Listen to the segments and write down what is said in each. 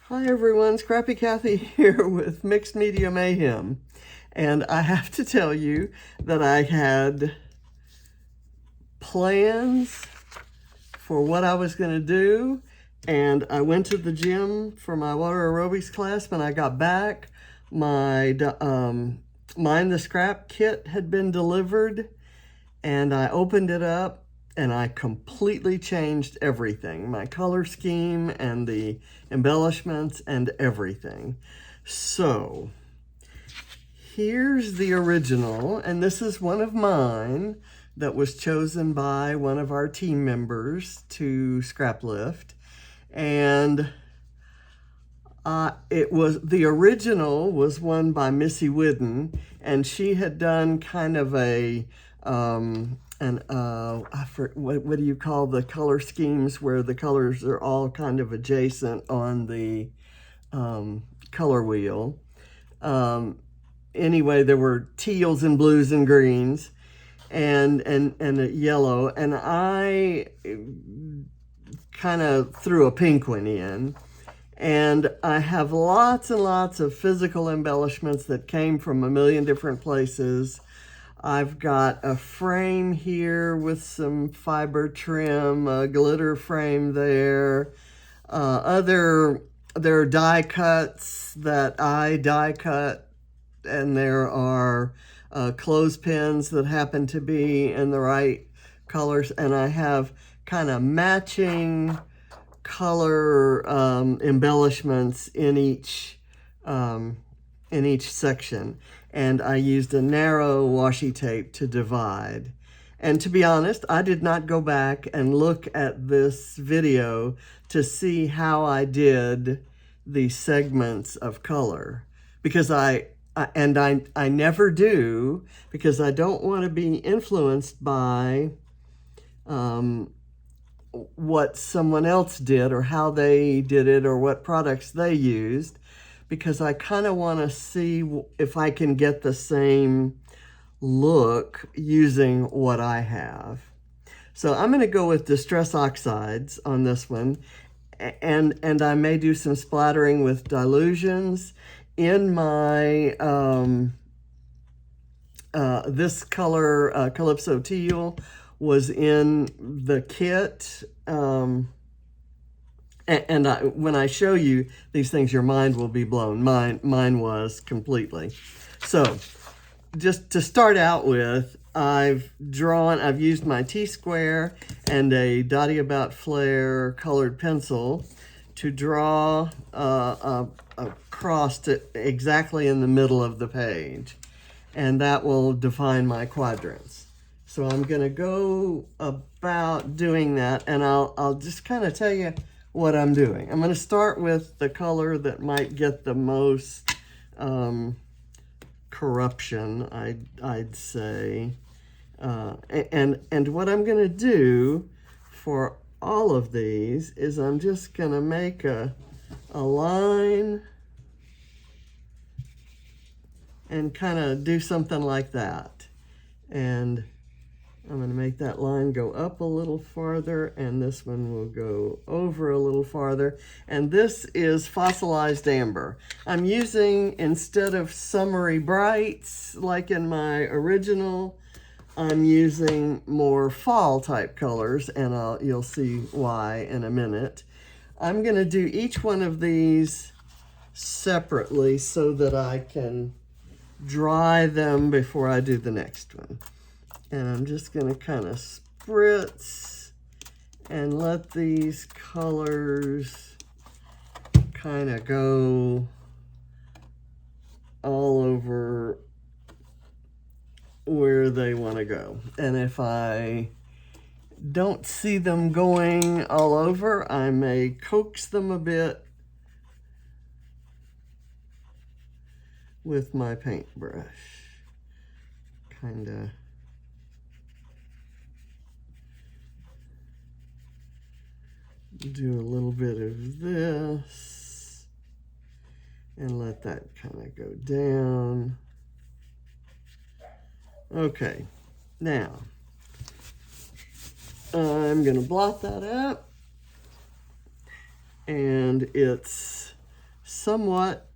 Hi everyone, Scrappy Kathy here with Mixed Media Mayhem. And I have to tell you that I had plans for what I was going to do. And I went to the gym for my water aerobics class. When I got back, my Mind the Scrap kit had been delivered. And I opened it up and I completely changed everything. My color scheme and the embellishments and everything. So here's the original, and this is one of mine that was chosen by one of our team members to scrap lift. And the original was one by Missy Whidden, and she had done kind of a what do you call the color schemes where the colors are all kind of adjacent on the color wheel. Anyway, there were teals and blues and greens and a yellow, and I kind of threw a pink one in. And I have lots and lots of physical embellishments that came from a million different places. I've got a frame here with some fiber trim, a glitter frame there. There are die cuts that I die cut, and there are clothespins that happen to be in the right colors. And I have kind of matching color embellishments in each section, and I used a narrow washi tape to divide. And to be honest, I did not go back and look at this video to see how I did the segments of color, because I never do, because I don't want to be influenced by what someone else did or how they did it or what products they used, because I kind of want to see if I can get the same look using what I have. So I'm going to go with Distress Oxides on this one, and I may do some splattering with dilutions. In my this color, Calypso Teal, was in the kit, when I show you these things, your mind will be blown. Mine was completely. So just to start out with, I've used my T-square and a Dotty About Flare colored pencil to draw a cross to exactly in the middle of the page, and that will define my quadrants. So I'm going to go about doing that, and I'll just kind of tell you what I'm doing. I'm going to start with the color that might get the most corruption, I'd say. And what I'm going to do for all of these is I'm just going to make a line and kind of do something like that. And I'm going to make that line go up a little farther, and this one will go over a little farther. And this is fossilized amber. I'm using, instead of summery brights like in my original, I'm using more fall type colors, and you'll see why in a minute. I'm going to do each one of these separately so that I can dry them before I do the next one. And I'm just going to kind of spritz and let these colors kind of go all over where they want to go. And if I don't see them going all over, I may coax them a bit with my paintbrush. Kind of do a little bit of this and let that kind of go down. Okay, now I'm going to blot that up, and it's somewhat,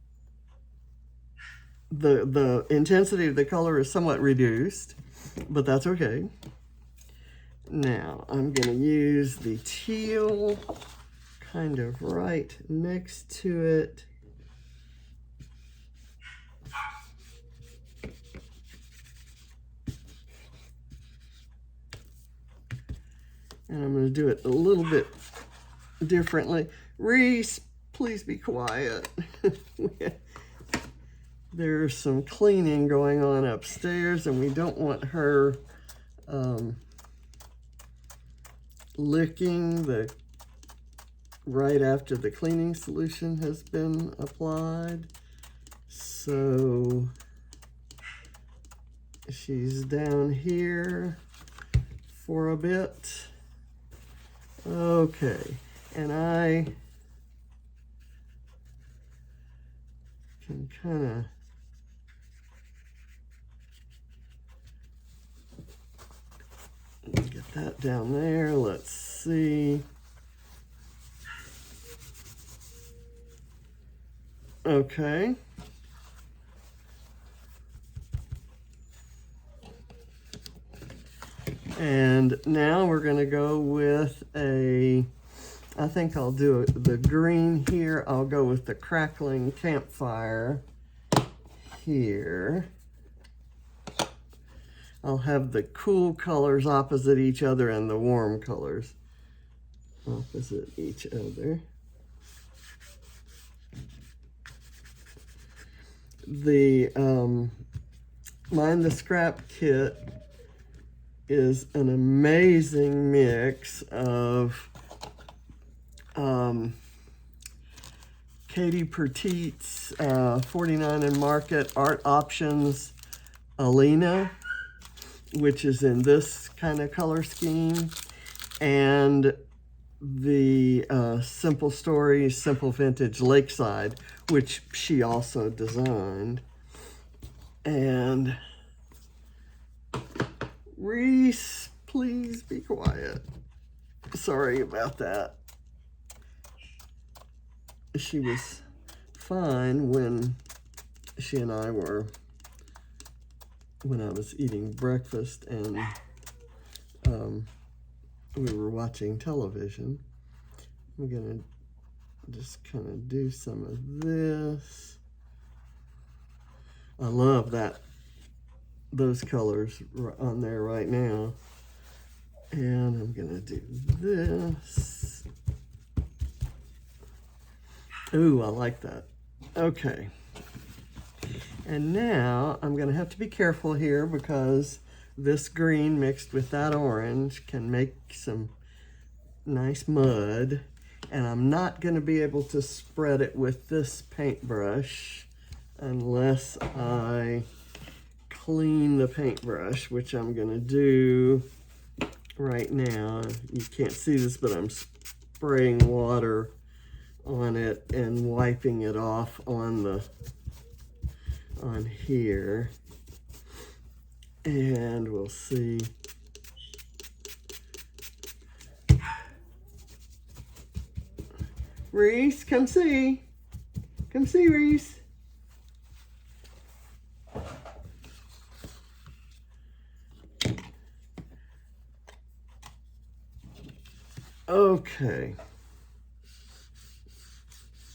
the intensity of the color is somewhat reduced, but that's okay. Now I'm going to use the teal kind of right next to it. And I'm going to do it a little bit differently. Reese, please be quiet. There's some cleaning going on upstairs, and we don't want her licking the right after the cleaning solution has been applied. So she's down here for a bit. Okay, and I can kind of get that down there. Let's see. Okay. And now we're going to go with I think I'll do the green here. I'll go with the crackling campfire here. I'll have the cool colors opposite each other and the warm colors opposite each other. The Mind the Scrap kit is an amazing mix of Katie Pertitte's 49 and Market Art Options Alina, which is in this kind of color scheme, and the Simple Stories, Simple Vintage Lakeside, which she also designed. And Reese, please be quiet. Sorry about that. She was fine when she and I were, when I was eating breakfast and we were watching television. I'm gonna just kind of do some of this. I love those colors on there right now. And I'm gonna do this. Ooh, I like that. Okay. And now I'm gonna have to be careful here because this green mixed with that orange can make some nice mud. And I'm not gonna be able to spread it with this paintbrush unless I clean the paintbrush, which I'm gonna do right now. You can't see this, but I'm spraying water on it and wiping it off on here. And we'll see. Reese, come see. Come see, Reese. Okay.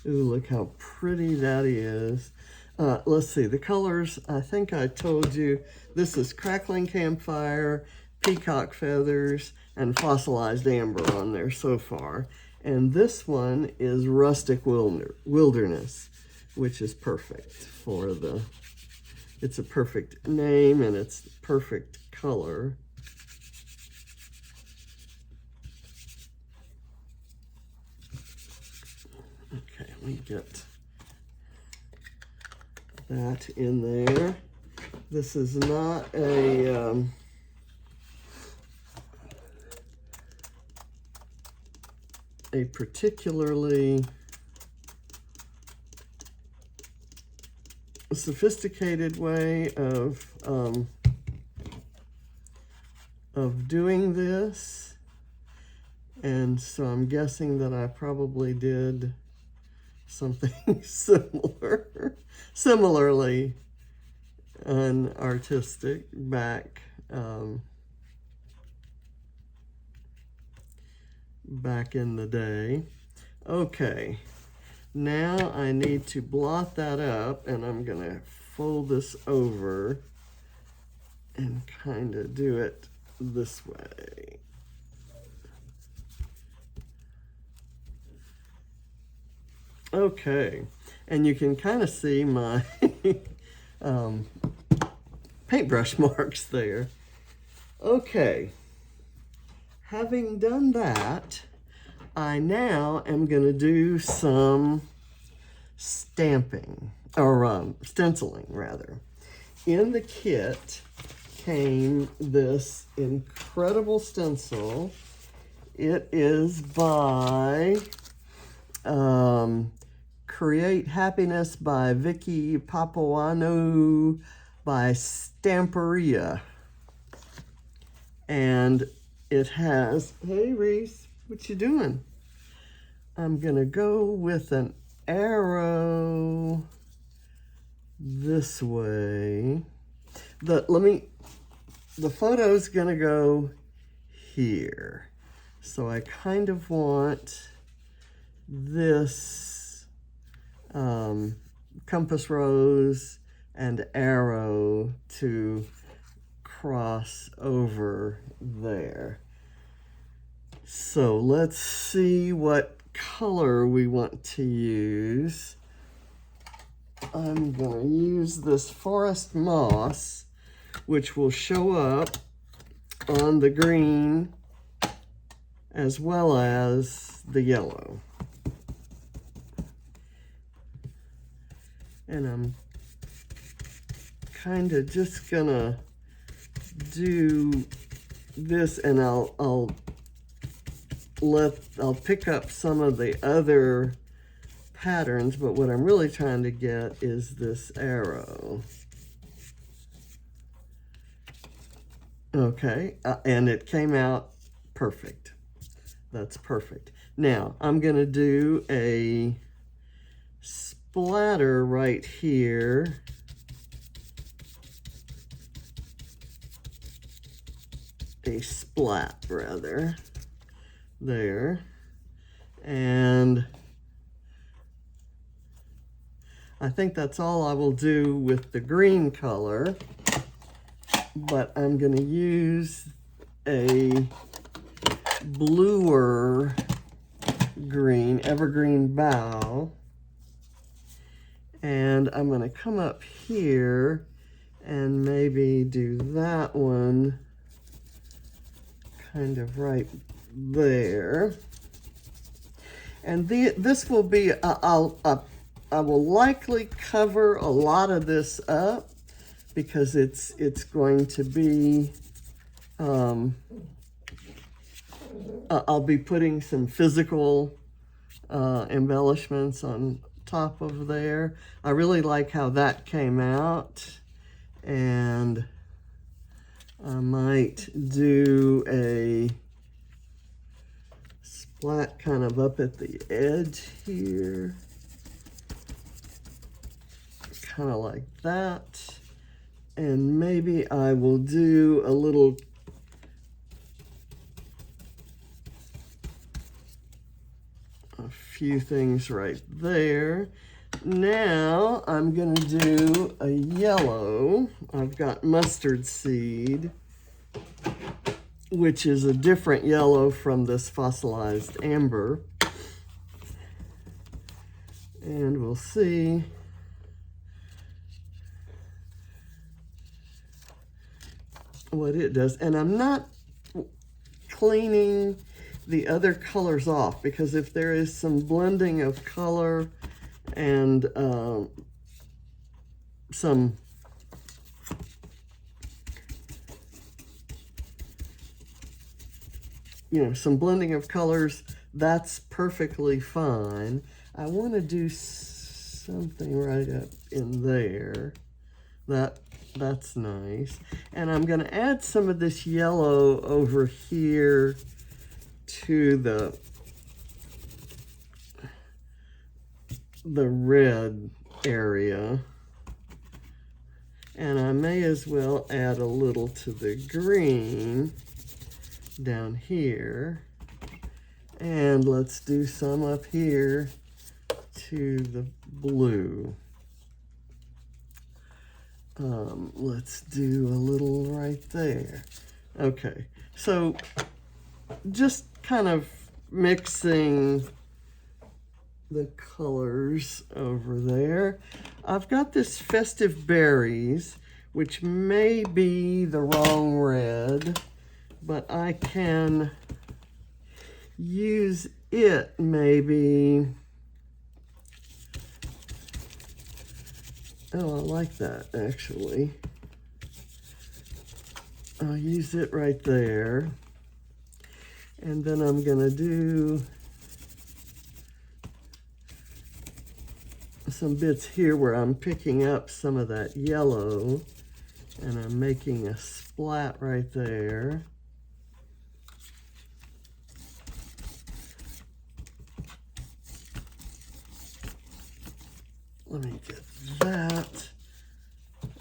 Ooh, look how pretty that is. Let's see, the colors, I think I told you, this is Crackling Campfire, Peacock Feathers, and Fossilized Amber on there so far. And this one is Rustic Wilderness, which is perfect for it's a perfect name and it's perfect color. Okay, let me get that in there. This is not a particularly sophisticated way of doing this, and so I'm guessing that I probably did something similarly unartistic back back in the day. Okay, now I need to blot that up, and I'm gonna fold this over and kind of do it this way. Okay, and you can kind of see my paintbrush marks there. Okay, having done that, I now am going to do some stamping, or stenciling rather. In the kit came this incredible stencil. It is by Create Happiness by Vicky Papuano by Stamperia. And it has, hey Reese, what you doing? I'm gonna go with an arrow this way. The photo's gonna go here. So I kind of want this compass rose and arrow to cross over there. So let's see what color we want to use. I'm going to use this forest moss, which will show up on the green as well as the yellow. And I'm kind of just gonna do this, and I'll pick up some of the other patterns, but what I'm really trying to get is this arrow. Okay, and it came out perfect. That's perfect. Now I'm gonna do a splatter right here. A splat rather, there. And I think that's all I will do with the green color, but I'm gonna use a bluer green, evergreen bough. And I'm gonna come up here and maybe do that one kind of right there. And this will be, I will likely cover a lot of this up because it's going to be, I'll be putting some physical embellishments on top of there. I really like how that came out, and I might do a splat kind of up at the edge here, kind of like that. And maybe I will do a few things right there. Now I'm gonna do a yellow. I've got mustard seed, which is a different yellow from this fossilized amber. And we'll see. What it does. And I'm not cleaning the other colors off, because if there is some blending of color and some blending of colors, that's perfectly fine. I want to do something right up in there. That's nice. And I'm going to add some of this yellow over here to the red area. And I may as well add a little to the green down here. And let's do some up here to the blue. Let's do a little right there. Okay, so just kind of mixing the colors over there. I've got this Festive Berries, which may be the wrong red, but I can use it maybe. Oh, I like that actually. I'll use it right there. And then I'm gonna do some bits here where I'm picking up some of that yellow and I'm making a splat right there. Let me get that.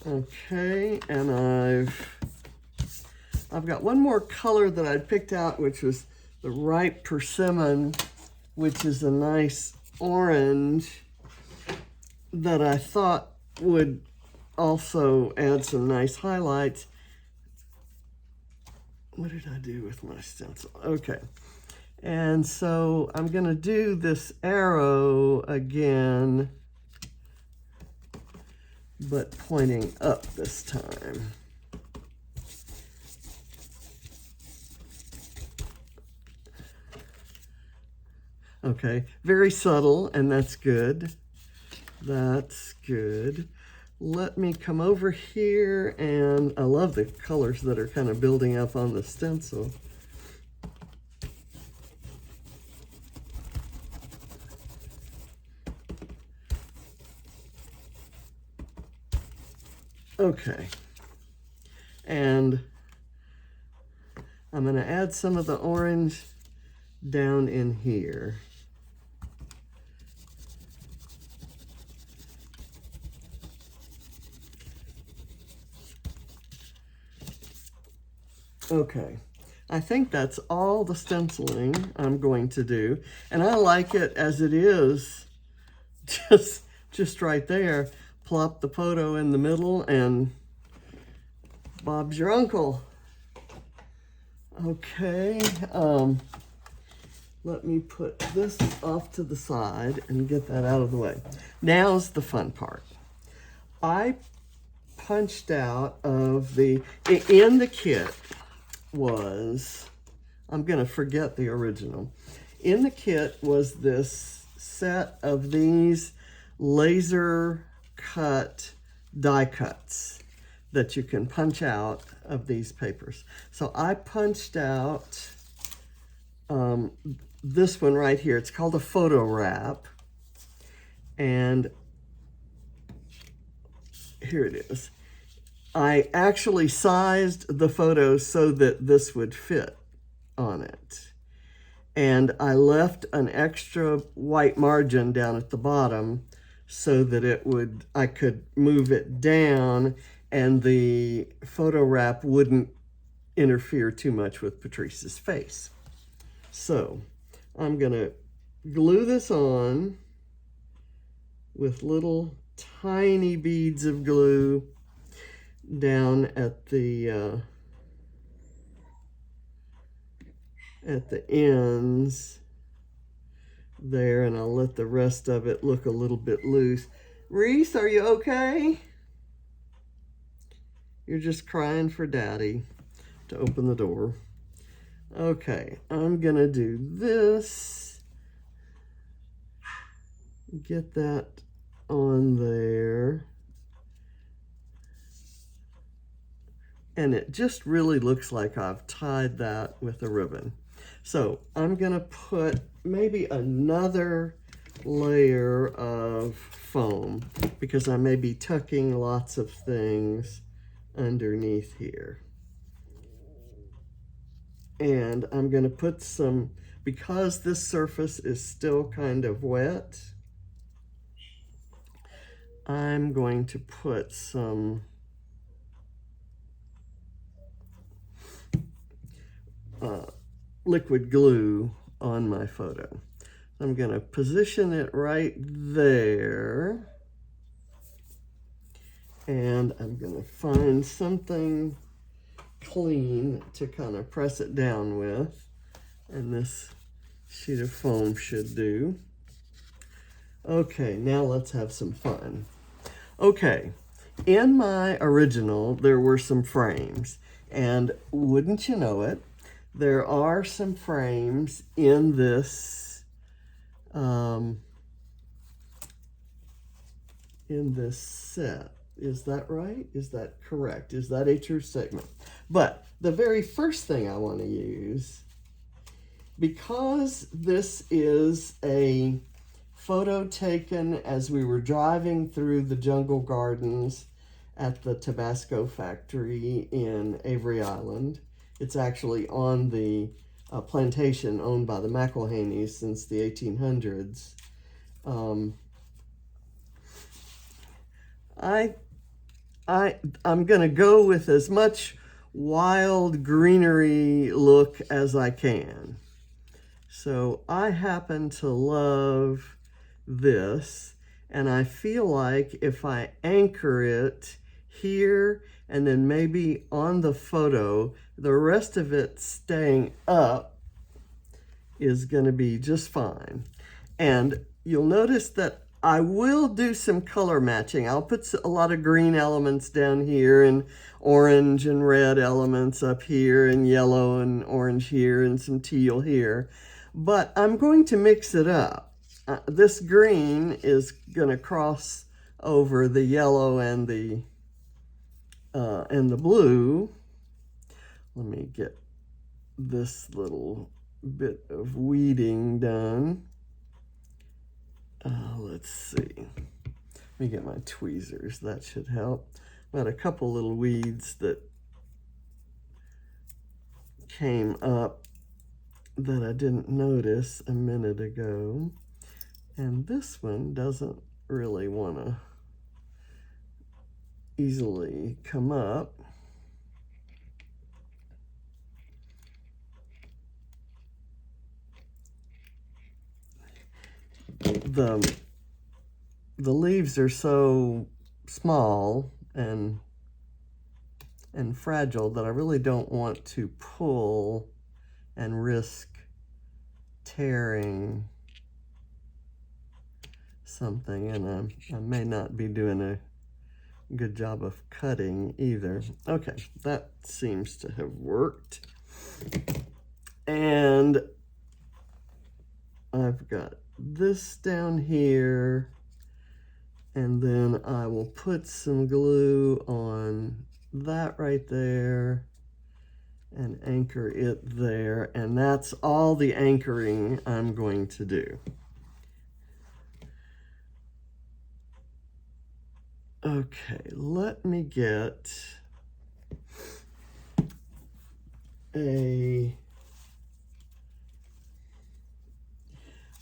Okay, and I've got one more color that I picked out, which was the ripe persimmon, which is a nice orange that I thought would also add some nice highlights. What did I do with my stencil? Okay, and so I'm gonna do this arrow again, but pointing up this time. Okay, very subtle, and that's good. That's good. Let me come over here, and I love the colors that are kind of building up on the stencil. Okay, and I'm going to add some of the orange down in here. Okay, I think that's all the stenciling I'm going to do, and I like it as it is, just right there. Plop the photo in the middle and Bob's your uncle. Okay, let me put this off to the side and get that out of the way. Now's the fun part. I punched out of in the kit was, I'm gonna forget the original. In the kit was this set of these laser cut die cuts that you can punch out of these papers. So I punched out this one right here. It's called a photo wrap, and here it is. I actually sized the photo so that this would fit on it. And I left an extra white margin down at the bottom so that I could move it down and the photo wrap wouldn't interfere too much with Patrice's face. So I'm gonna glue this on with little tiny beads of glue down at the ends there, and I'll let the rest of it look a little bit loose. Reese, are you okay? You're just crying for Daddy to open the door. Okay, I'm gonna do this. Get that on there. And it just really looks like I've tied that with a ribbon. So I'm gonna put maybe another layer of foam because I may be tucking lots of things underneath here. And I'm gonna put some, because this surface is still kind of wet, I'm going to put some liquid glue on my photo. I'm going to position it right there. And I'm going to find something clean to kind of press it down with. And this sheet of foam should do. Okay, now let's have some fun. Okay, in my original, there were some frames. And wouldn't you know it, there are some frames in this set. Is that right? Is that correct? Is that a true statement? But the very first thing I want to use, because this is a photo taken as we were driving through the jungle gardens at the Tabasco factory in Avery Island. It's actually on the plantation owned by the McElhaney's since the 1800s. I'm going to go with as much wild greenery look as I can. So I happen to love this, and I feel like if I anchor it here and then maybe on the photo, the rest of it staying up is going to be just fine. And you'll notice that I will do some color matching. I'll put a lot of green elements down here and orange and red elements up here and yellow and orange here and some teal here. But I'm going to mix it up. This green is going to cross over the yellow and the blue. Let me get this little bit of weeding done. Let's see. Let me get my tweezers. That should help. I've got a couple little weeds that came up that I didn't notice a minute ago. And this one doesn't really want to easily come up. The leaves are so small and fragile that I really don't want to pull and risk tearing something, and I may not be doing a good job of cutting either. Okay, that seems to have worked. And I've got this down here, and then I will put some glue on that right there and anchor it there, and that's all the anchoring I'm going to do. Okay, let me get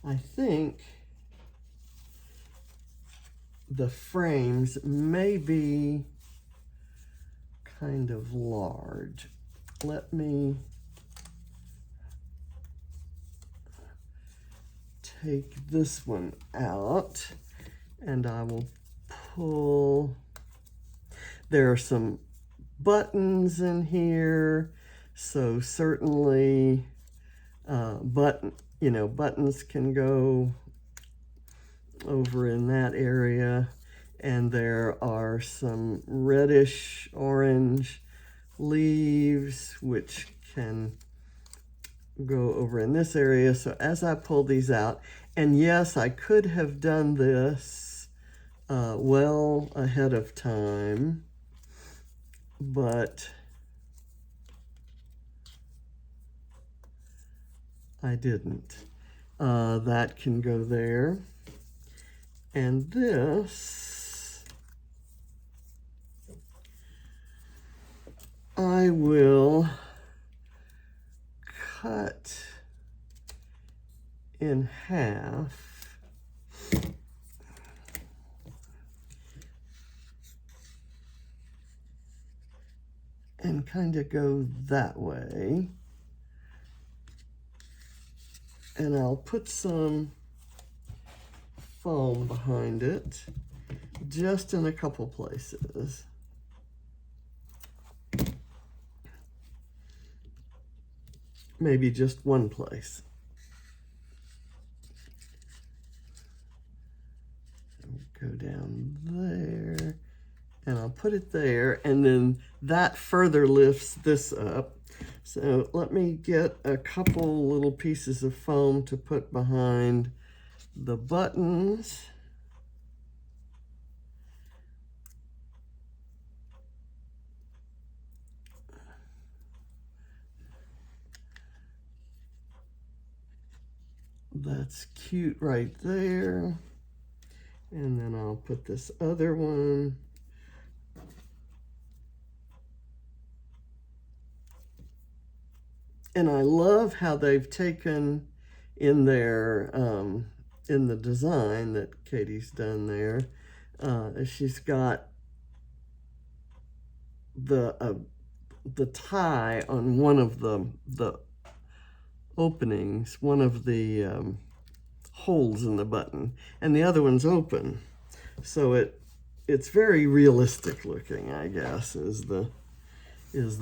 I think the frames may be kind of large. Let me take this one out, and I will pull. There are some buttons in here, so certainly buttons can go over in that area, and there are some reddish orange leaves which can go over in this area. So as I pull these out, and yes, I could have done this well ahead of time, but I didn't. That can go there. And this, I will cut in half and kind of go that way. And I'll put some foam behind it, just in a couple places. Maybe just one place. Go down there, and I'll put it there, and then that further lifts this up. So let me get a couple little pieces of foam to put behind the buttons. That's cute right there. And then I'll put this other one. And I love how they've taken in their, in the design that Katie's done there. She's got the tie on one of the openings, one of the holes in the button, and the other one's open. So it's very realistic looking, I guess, is the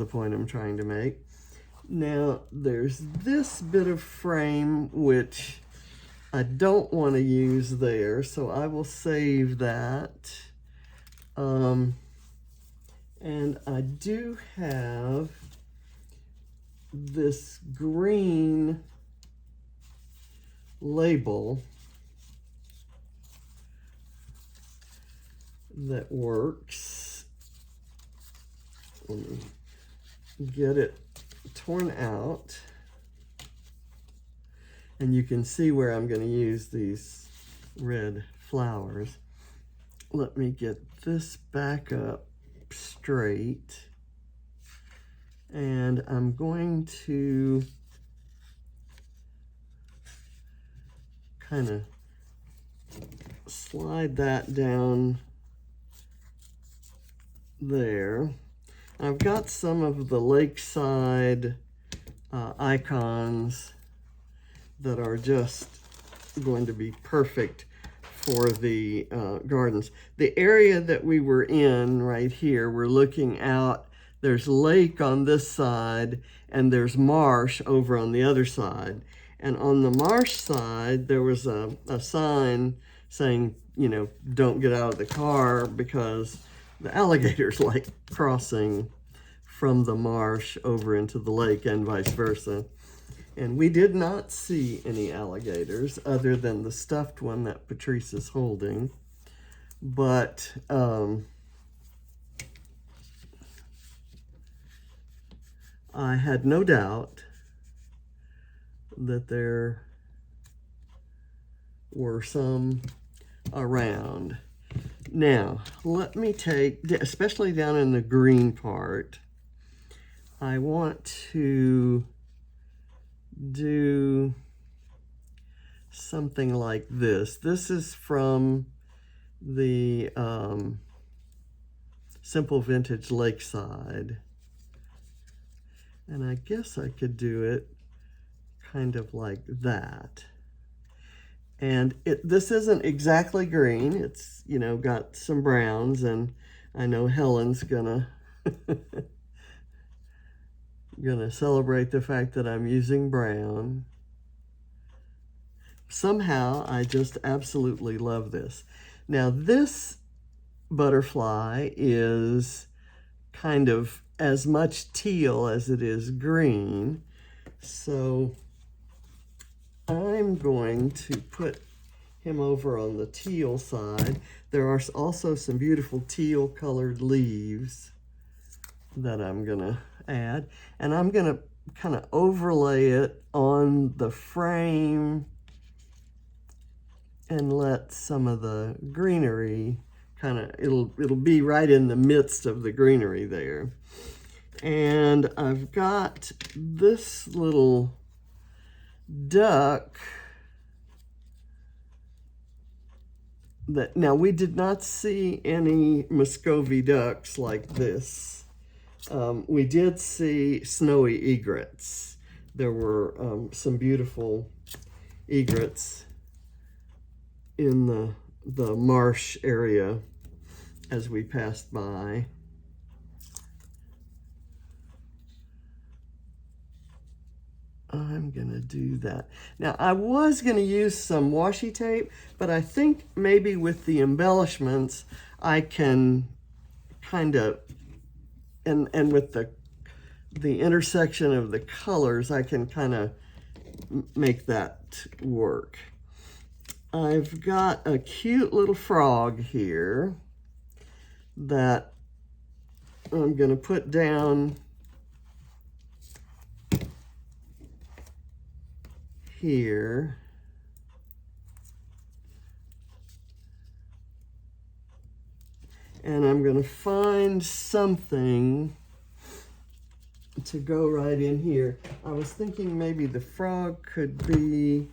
point I'm trying to make. Now there's this bit of frame which I don't want to use there, so I will save that. And I do have this green label that works. Let me get it torn out, and you can see where I'm going to use these red flowers. Let me get this back up straight, and I'm going to kind of slide that down there. I've got some of the lakeside icons that are just going to be perfect for the gardens. The area that we were in right here, we're looking out, there's lake on this side and there's marsh over on the other side. And on the marsh side, there was a sign saying, you know, don't get out of the car because the alligators like crossing from the marsh over into the lake and vice versa. And we did not see any alligators other than the stuffed one that Patrice is holding. But I had no doubt that there were some around. Now, let me take, especially down in the green part, I want to do something like this. This is from the Simple Vintage Lakeside. And I guess I could do it kind of like that. And this isn't exactly green. It's, you know, got some browns, and I know Helen's gonna celebrate the fact that I'm using brown. Somehow I just absolutely love this. Now this butterfly is kind of as much teal as it is green. So I'm going to put him over on the teal side. There are also some beautiful teal colored leaves that I'm gonna add, and I'm gonna kind of overlay it on the frame and let some of the greenery kind of, it'll be right in the midst of the greenery there. And I've got this little duck that, now we did not see any Muscovy ducks like this we did see snowy egrets. There were some beautiful egrets in the marsh area as we passed by. I'm gonna do that. Now, I was gonna use some washi tape, but I think maybe with the embellishments, I can kind of, and with the intersection of the colors, I can kind of make that work. I've got a cute little frog here that I'm gonna put down here. And I'm gonna find something to go right in here. I was thinking maybe the frog could be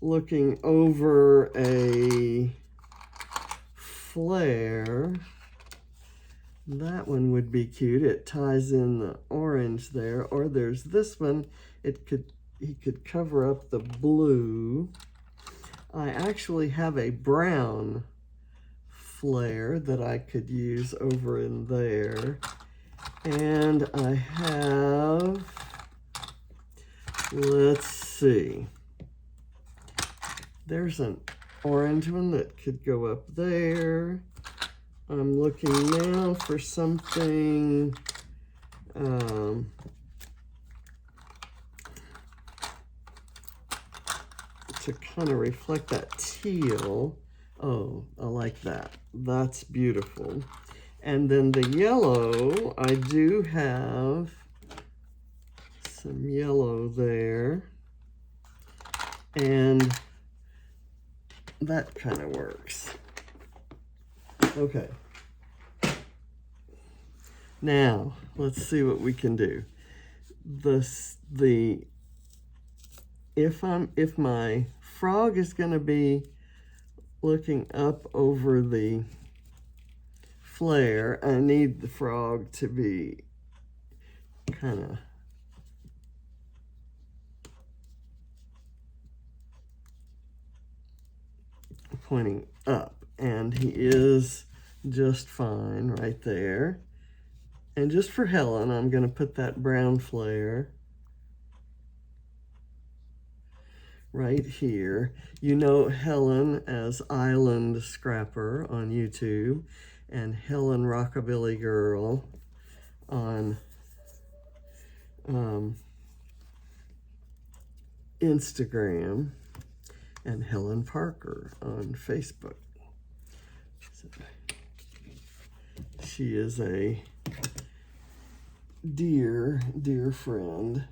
looking over a flare. That one would be cute. It ties in the orange there. Or there's this one. He could cover up the blue. I actually have a brown flare that I could use over in there. And I have, let's see, there's an orange one that could go up there. I'm looking now for something to kind of reflect that teal. Oh, I like that. That's beautiful. And then the yellow, I do have some yellow there. And that kind of works. Okay. Now, let's see what we can do. If my frog is going to be looking up over the flare, I need the frog to be kind of pointing up, and he is just fine right there. And just for Helen, I'm going to put that brown flare right here. You know Helen as Island Scrapper on YouTube, and Helen Rockabilly Girl on Instagram, and Helen Parker on Facebook. So, she is a dear friend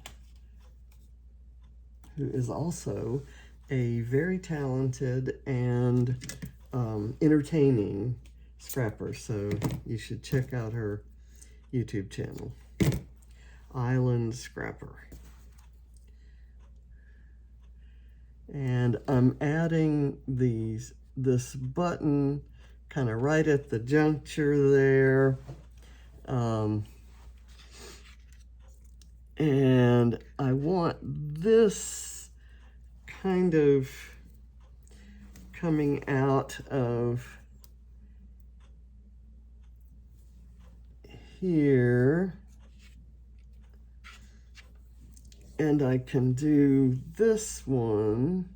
who is also a very talented and entertaining scrapper. So you should check out her YouTube channel, Island Scrapper. And I'm adding this button kind of right at the juncture there. And I want this kind of coming out of here. And I can do this one.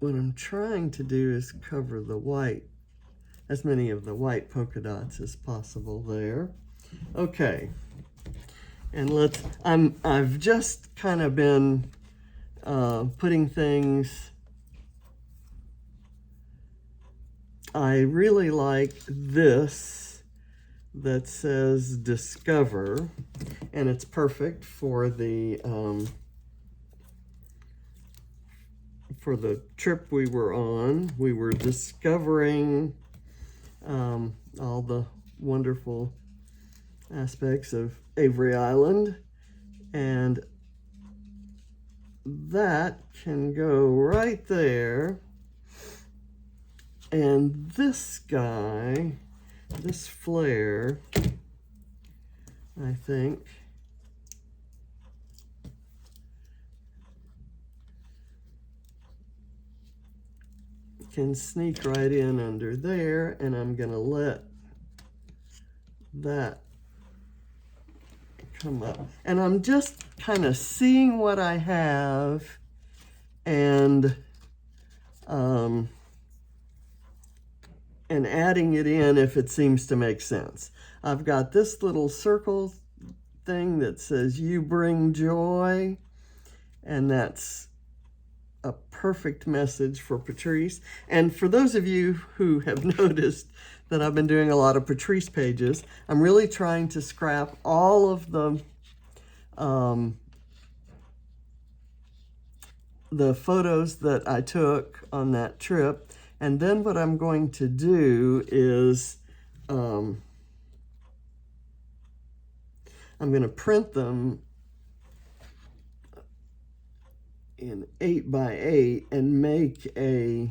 What I'm trying to do is cover the white, as many of the white polka dots as possible there. Okay, and I've just kind of been putting things. I really like this that says Discover, and it's perfect for the trip we were on. We were discovering all the wonderful aspects of Avery Island. And that can go right there. And this guy, this flare, I think, can sneak right in under there, and I'm gonna let that come up. And I'm just kind of seeing what I have and adding it in if it seems to make sense. I've got this little circle thing that says "You bring joy," and that's a perfect message for Patrice. And for those of you who have noticed that I've been doing a lot of Patrice pages, I'm really trying to scrap all of the photos that I took on that trip. And then what I'm going to do is I'm going to print them in 8x8 and make a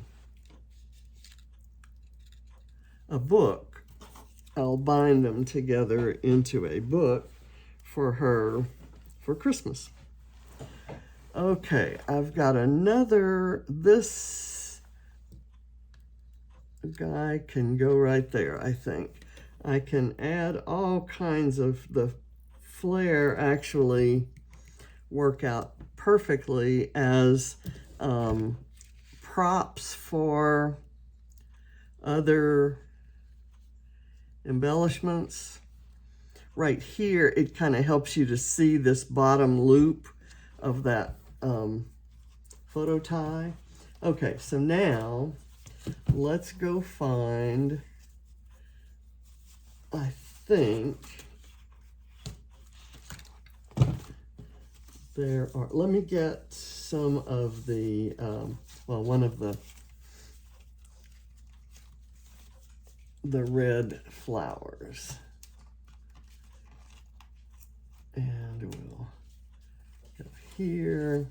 book. I'll bind them together into a book for her for Christmas. Okay, I've got another, this guy can go right there, I think. I can add all kinds of, the flare actually work out perfectly as props for other embellishments. Right here, it kind of helps you to see this bottom loop of that photo tie. Okay, so now let's go find, I think there are, let me get some of the, well, one of the red flowers. And we'll go here.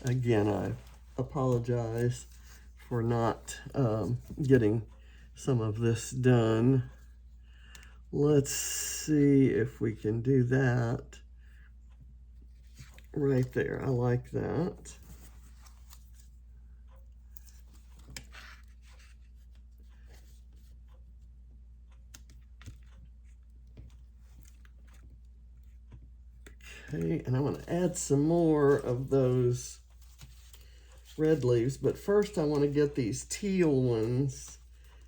Again, I apologize for not getting some of this done. Let's see if we can do that right there. I like that. Okay, and I want to add some more of those red leaves, but first I want to get these teal ones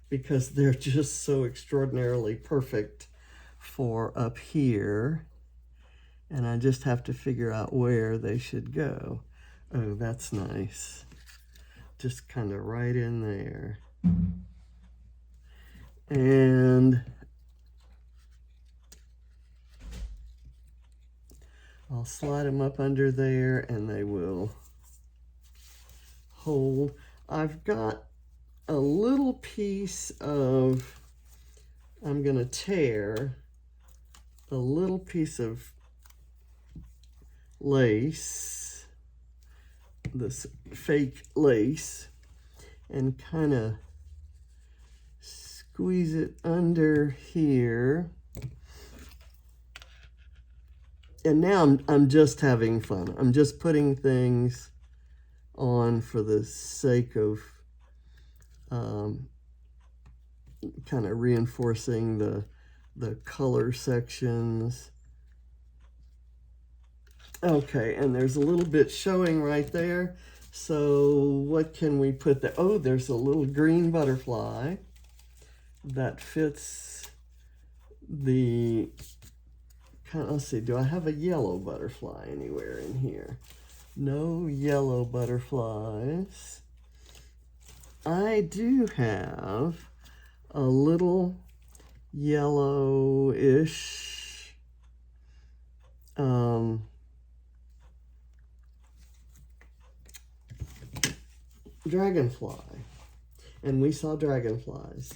because they're just so extraordinarily perfect for up here. And I just have to figure out where they should go. Oh, that's nice. Just kind of right in there. And I'll slide them up under there and they will hold. I've got a little piece of, I'm gonna tear a little piece of lace, this fake lace, and kind of squeeze it under here. And now I'm just having fun. I'm just putting things on for the sake of kind of reinforcing the color sections. Okay, and there's a little bit showing right there. So what can we put there? Oh, there's a little green butterfly that fits the kind of, let's see, do I have a yellow butterfly anywhere in here? No yellow butterflies. I do have a little yellowish dragonfly, and we saw dragonflies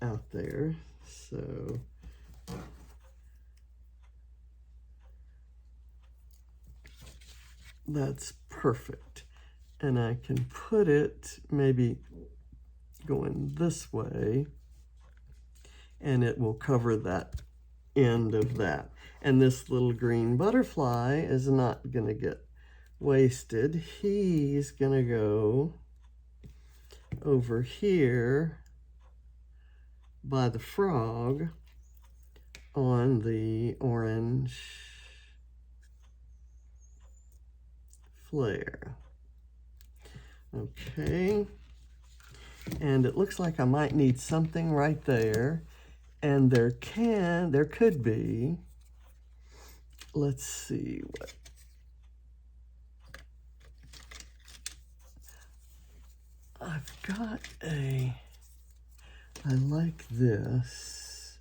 out there, So that's perfect. And I can put it maybe going this way, and it will cover that end of that. And this little green butterfly is not going to get wasted. He's going to go over here by the frog on the orange flare. Okay, and it looks like I might need something right there, and there could be, let's see what, I've got I like this.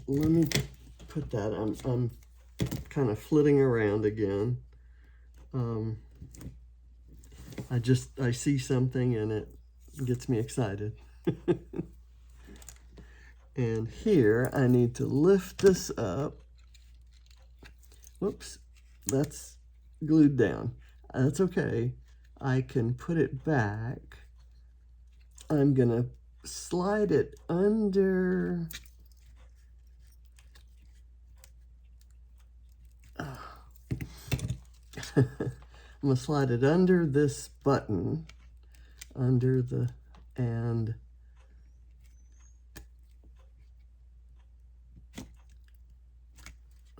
Let me put that, I'm kind of flitting around again. I see something and it gets me excited. And here I need to lift this up. Whoops, that's glued down. That's okay. I can put it back. I'm gonna slide it under. I'm gonna slide it under this button, and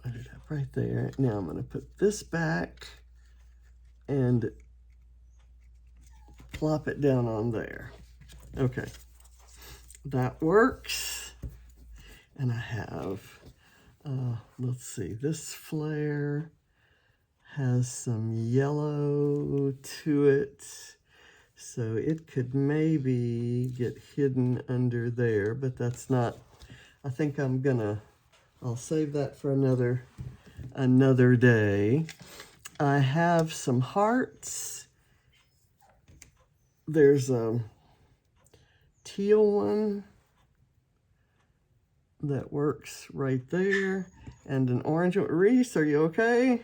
put it up right there. Now I'm gonna put this back and plop it down on there. Okay, that works. And I have, let's see, this flare has some yellow to it, so it could maybe get hidden under there, but that's not, I think I'll save that for another day. I have some hearts. There's a teal one that works right there, and an orange one. Reese, are you okay?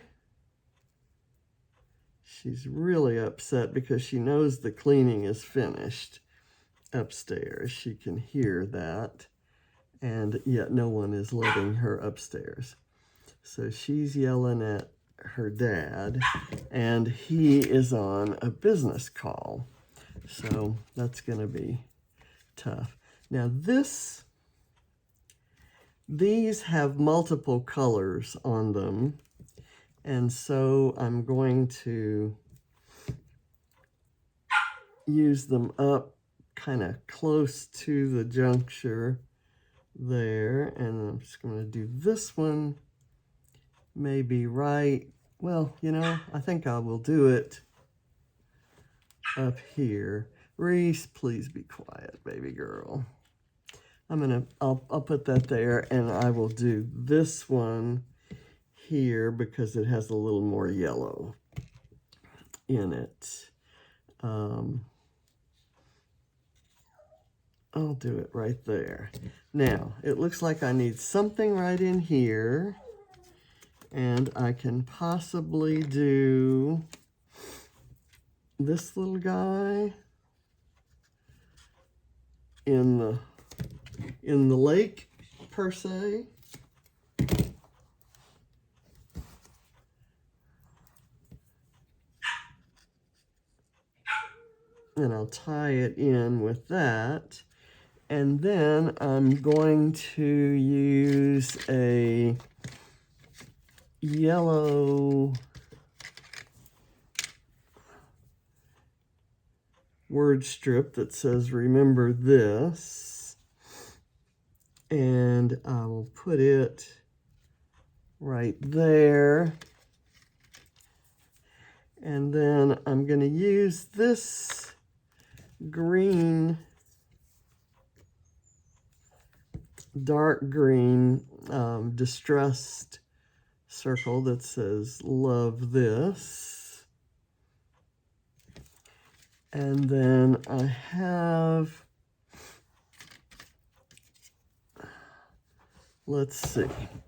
She's really upset because she knows the cleaning is finished upstairs. She can hear that, and yet no one is letting her upstairs. So she's yelling at her dad, and he is on a business call. So that's going to be tough. Now these have multiple colors on them. And so I'm going to use them up kind of close to the juncture there. And I'm just going to do this one maybe right. Well, you know, I think I will do it up here. Reese, please be quiet, baby girl. I'll put that there, and I will do this one here because it has a little more yellow in it. I'll do it right there. Now, it looks like I need something right in here, and I can possibly do this little guy in the lake, per se. And I'll tie it in with that. And then I'm going to use a yellow word strip that says, "Remember this." And I will put it right there. And then I'm going to use this green, dark green distressed circle that says "Love This." And then I have let's see.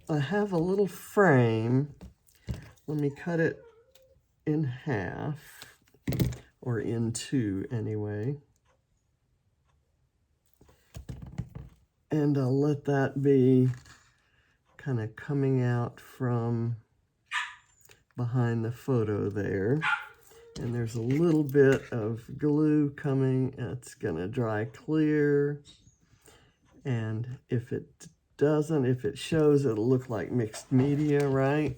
I have a little frame. Let me cut it in half, or in two anyway. And I'll let that be kind of coming out from behind the photo there. And there's a little bit of glue coming. It's gonna dry clear. And if it doesn't, if it shows, it'll look like mixed media, right?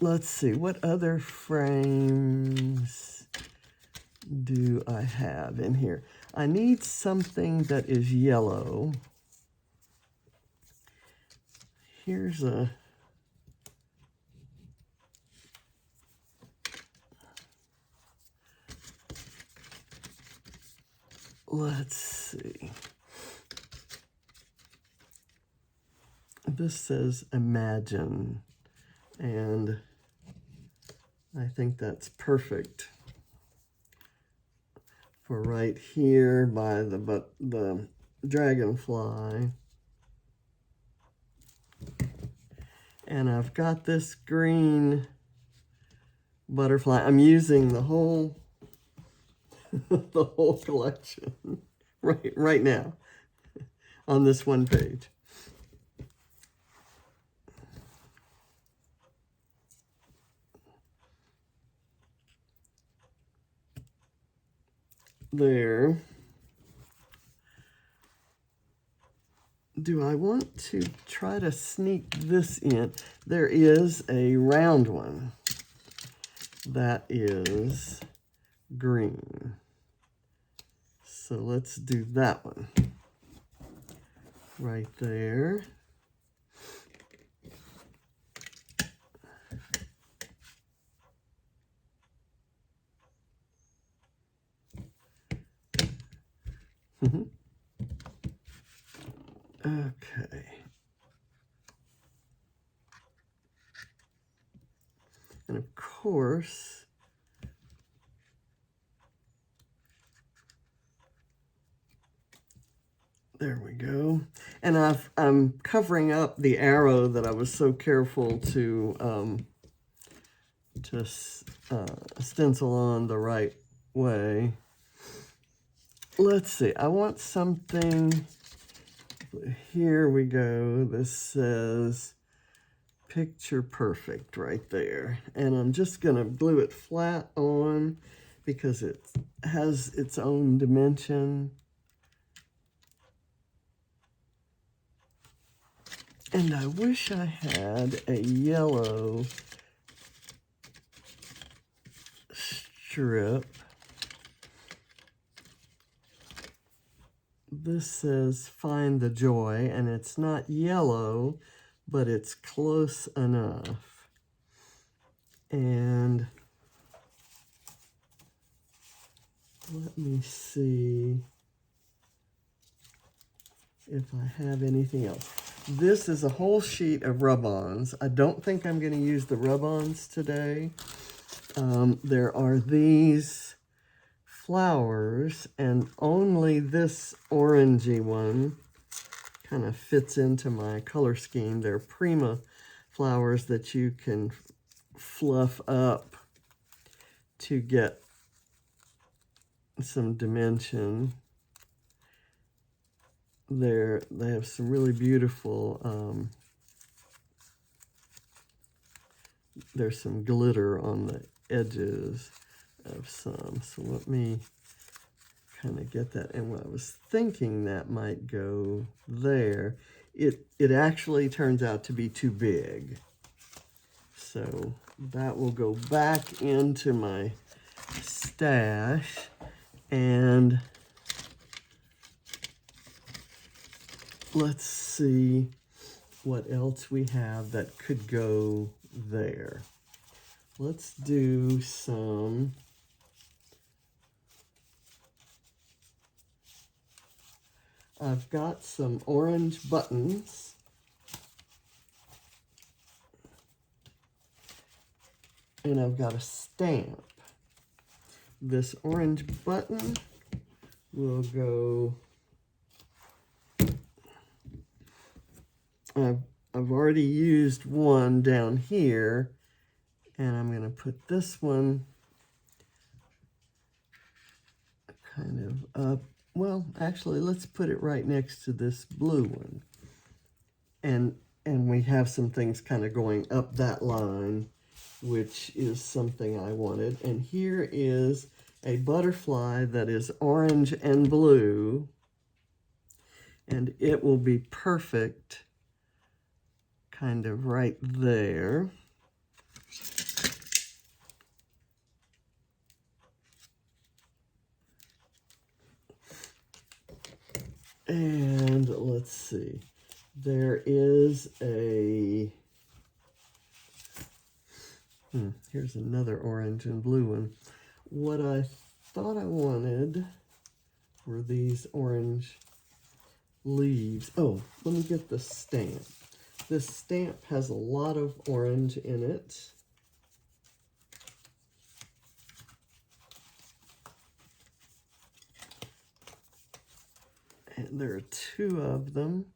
Let's see, what other frames do I have in here? I need something that is yellow. Here's a... Let's see. This says Imagine, and I think that's perfect for right here by the dragonfly. And I've got this green butterfly. I'm using the whole the whole collection right now on this one page. There. Do I want to try to sneak this in? There is a round one that is green. So let's do that one right there. Okay. And of course, there we go. And I'm covering up the arrow that I was so careful to stencil on the right way. Let's see, I want something, here we go. This says Picture Perfect right there. And I'm just gonna glue it flat on because it has its own dimension. And I wish I had a yellow strip. This says Find the Joy, and it's not yellow, but it's close enough. And let me see if I have anything else. This is a whole sheet of rub-ons. I don't think I'm going to use the rub-ons today. There are these flowers, and only this orangey one kind of fits into my color scheme. They're Prima flowers that you can fluff up to get some dimension. They have some really beautiful, there's some glitter on the edges of some. So let me kind of get that. And I was thinking that might go there. It actually turns out to be too big. So that will go back into my stash. And let's see what else we have that could go there. Let's do some I've got some orange buttons. And I've got a stamp. This orange button will go I've already used one down here, and I'm going to put this one kind of up. Well, actually, let's put it right next to this blue one. And we have some things kind of going up that line, which is something I wanted. And here is a butterfly that is orange and blue, and it will be perfect kind of right there. And let's see, there is a, here's another orange and blue one. What I thought I wanted were these orange leaves. Oh, let me get the stamp. This stamp has a lot of orange in it. And there are two of them.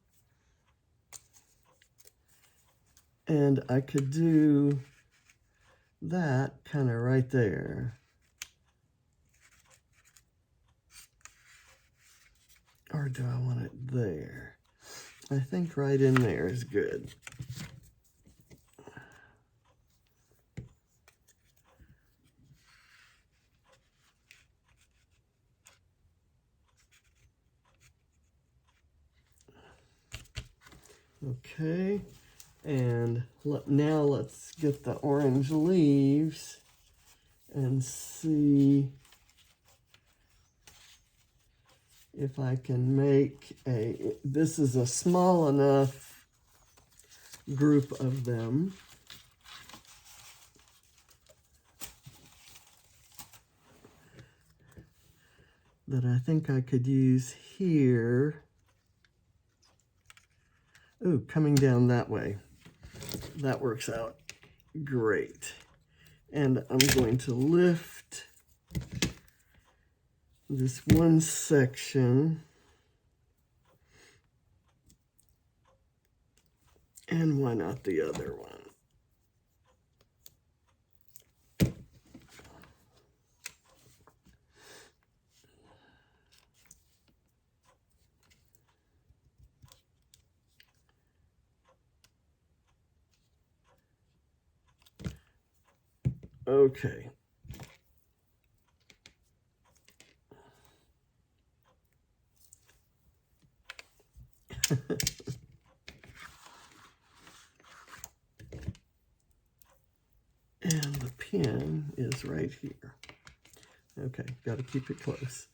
And I could do that kind of right there. Or do I want it there? I think right in there is good. Okay, and now let's get the orange leaves and see if I can make this is a small enough group of them. That I think I could use here. Ooh, coming down that way. That works out great. And I'm going to lift this one section. And why not the other one? Okay. And the pin is right here. Okay, got to keep it close.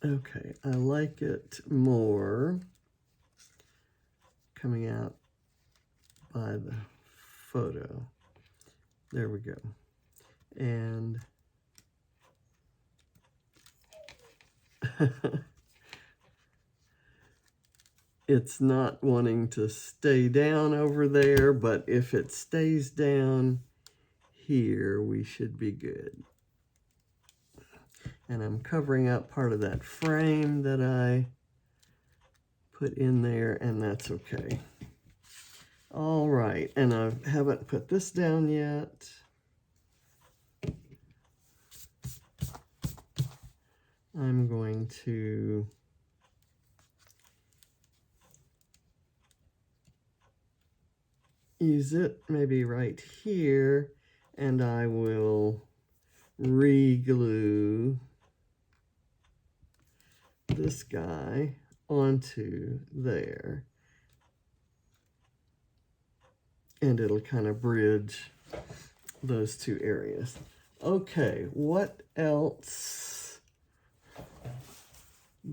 Okay, I like it more coming out by the photo. There we go. And it's not wanting to stay down over there, but if it stays down here, we should be good. And I'm covering up part of that frame that I put in there, and that's okay. All right, and I haven't put this down yet. I'm going to use it maybe right here, and I will re-glue this guy onto there, and it'll kind of bridge those two areas. Okay, what else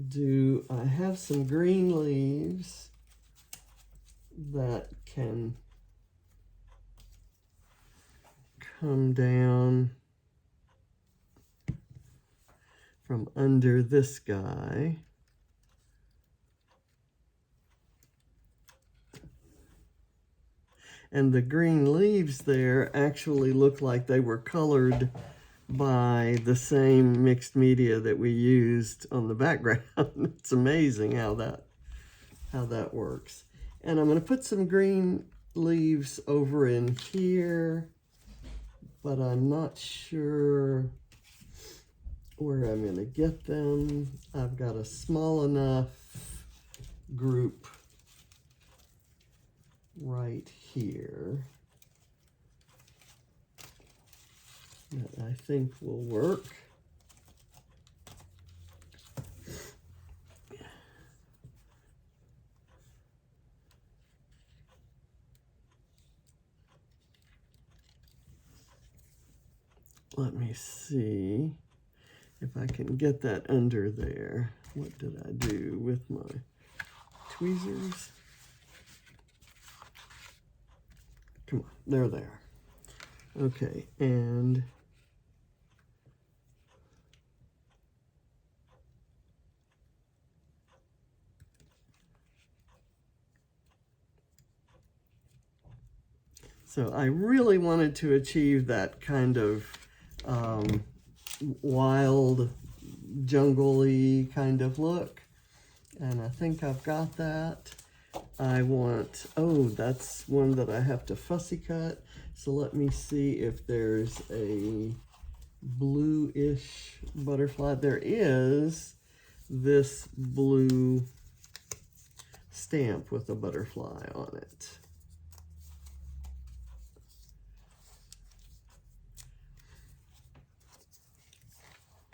do I have? Some green leaves that can come down from under this guy. And the green leaves there actually look like they were colored by the same mixed media that we used on the background. It's amazing how that works. And I'm going to put some green leaves over in here, but I'm not sure where I'm going to get them. I've got a small enough group right here that I think will work. Let me see if I can get that under there. What did I do with my tweezers? Come on, they're there. Okay, and so I really wanted to achieve that kind of wild, jungle-y kind of look, and I think I've got that. I want, oh, that's one that I have to fussy cut, so let me see if there's a blue-ish butterfly. There is this blue stamp with a butterfly on it.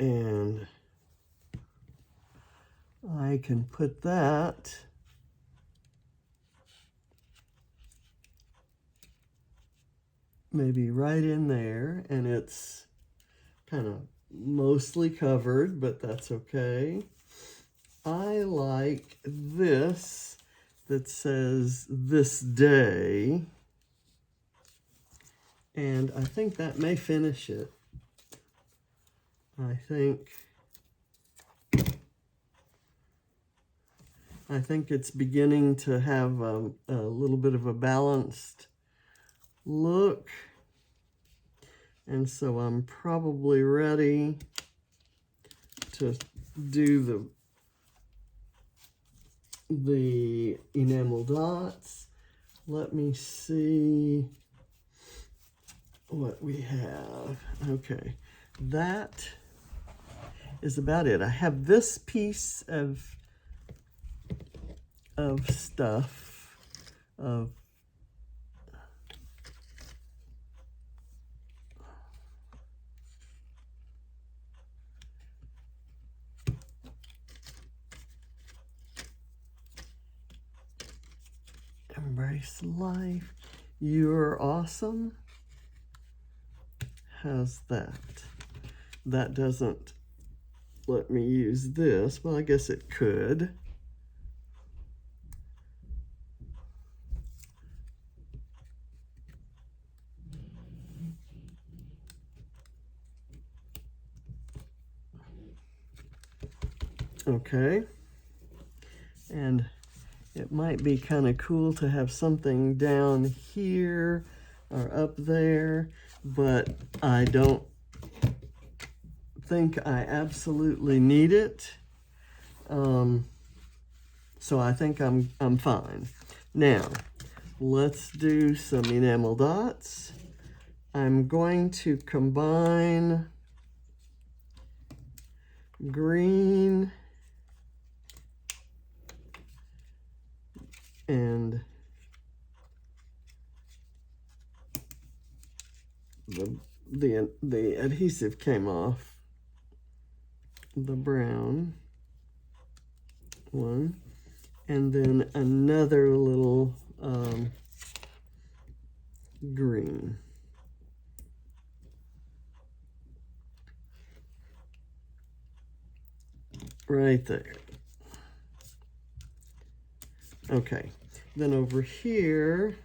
And I can put that maybe right in there, and it's kind of mostly covered, but that's okay. I like this that says "this day," and I think that may finish it. I think it's beginning to have a little bit of a balanced look, and so I'm probably ready to do the enamel dots. Let me see what we have. Okay, that is about it. I have this piece of stuff, of embrace life. You're awesome. How's that? That doesn't let me use this. Well, I guess it could. Okay. And it might be kind of cool to have something down here or up there, but I don't think I absolutely need it. So I think I'm fine. Now, let's do some enamel dots. I'm going to combine green and the adhesive came off, the brown one, and then another little green. Right there. Okay, then over here,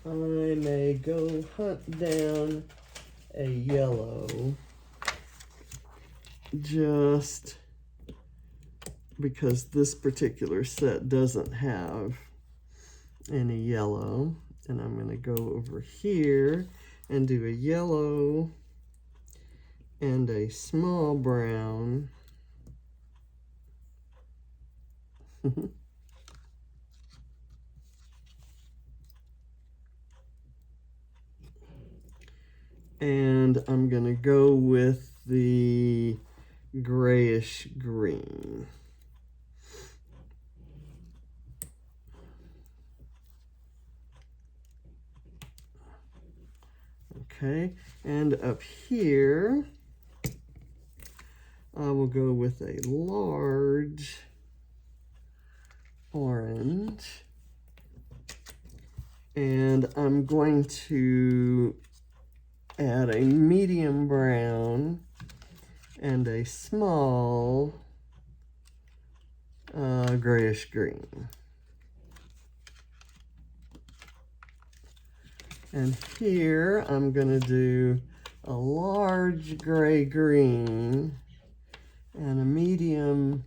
I may go hunt down a yellow, just because this particular set doesn't have any yellow. And I'm going to go over here and do a yellow and a small brown. And I'm going to go with the grayish green. Okay, and up here, I will go with a large orange. And I'm going to add a medium brown and a small grayish green. And here I'm going to do a large gray green and a medium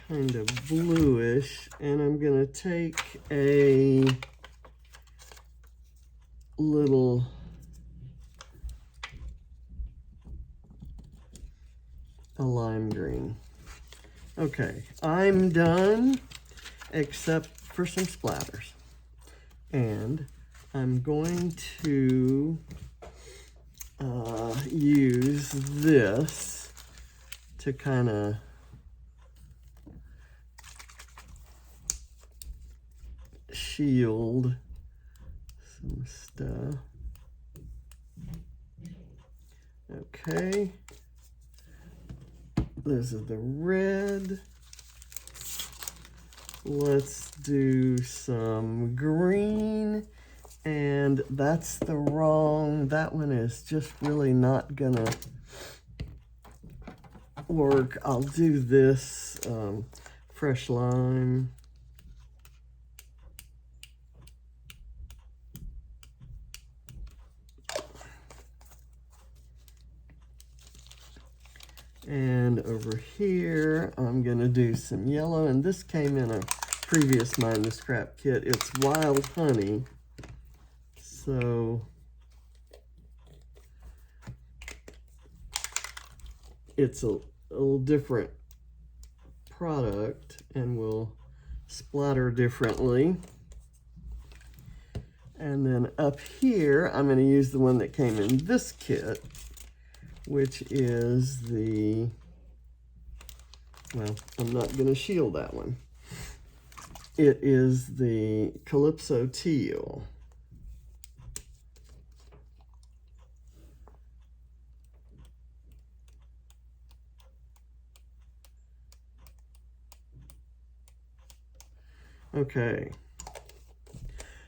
kind of bluish, and I'm going to take a little lime green. Okay, I'm done except for some splatters. And I'm going to use this to kind of shield some stuff. Okay. This is the red. Let's do some green. And that's the wrong, that one is just really not gonna work. I'll do this fresh lime. And over here, I'm gonna do some yellow, and this came in a previous Mind the Scrap kit. It's Wild Honey. So it's a little different product and will splatter differently. And then up here, I'm going to use the one that came in this kit, which is the, well, I'm not going to shield that one. It is the Calypso Teal. Okay,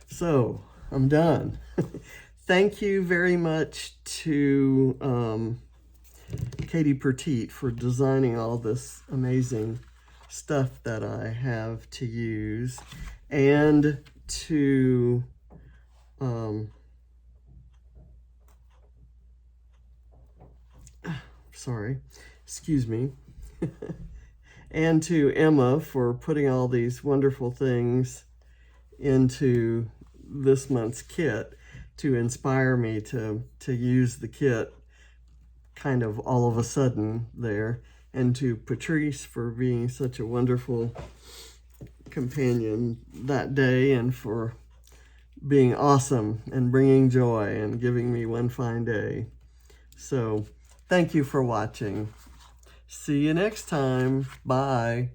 so I'm done. Thank you very much to Katie Petite for designing all this amazing stuff that I have to use, and to excuse me, and to Emma for putting all these wonderful things into this month's kit to inspire me to use the kit kind of all of a sudden there, and to Patrice for being such a wonderful companion that day, and for being awesome and bringing joy and giving me one fine day. So thank you for watching. See you next time. Bye.